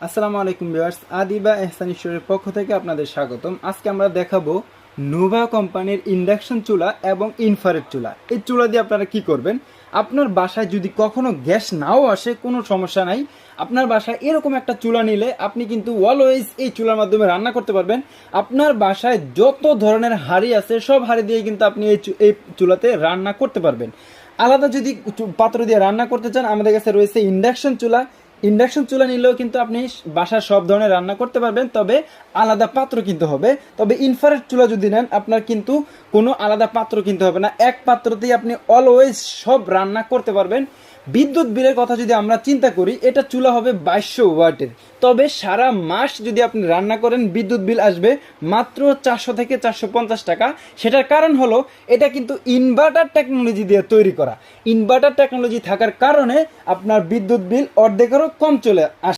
আসসালামু আলাইকুম ভিউয়ার্স, আদিবা এহসান ঈশ্বরের পক্ষ থেকে আপনাদের স্বাগতম। আজকে আমরা দেখাবো নোভা কোম্পানির ইন্ডাকশন চুলা এবং ইনফ্রারেড চুলা। এই চুলা দিয়ে আপনারা কি করবেন? আপনার বাসায় যদি কখনো গ্যাস নাও আসে, কোনো সমস্যা নাই। আপনার বাসায় এরকম একটা চুলা নিলে আপনি কিন্তু অলওয়েজ এই চুলার মাধ্যমে রান্না করতে পারবেন। আপনার বাসায় যত ধরনের হাঁড়ি আছে সব হাঁড়ি দিয়ে কিন্তু আপনি এই চুলাতে রান্না করতে পারবেন। আলাদা যদি পাত্র দিয়ে রান্না করতে চান, আমাদের কাছে রয়েছে ইন্ডাকশন চুলা। ইন্ডাকশন চুলা নিলেও কিন্তু আপনি বাসার সব ধরনের রান্না করতে পারবেন, তবে আলাদা পাত্র কিনতে হবে। তবে ইনফ্রারেড চুলা যদি নেন, আপনার কিন্তু কোনো আলাদা পাত্র কিনতে হবে না, এক পাত্রতেই আপনি অলওয়েজ সব রান্না করতে পারবেন। বিদ্যুৎ বিলের কথা যদি আমরা চিন্তা করি, এটা চুলা হবে 2200 ওয়াটের। তবে সারা মাস যদি আপনি রান্না করেন, বিদ্যুৎ বিল আসবে মাত্র 400 থেকে 450 টাকা। সেটার কারণ হলো এটা কিন্তু ইনভার্টার টেকনোলজি দিয়ে তৈরি করা। ইনভার্টার টেকনোলজি থাকার কারণে আপনার বিদ্যুৎ বিল অর্ধেকেরও কম চলে আসে।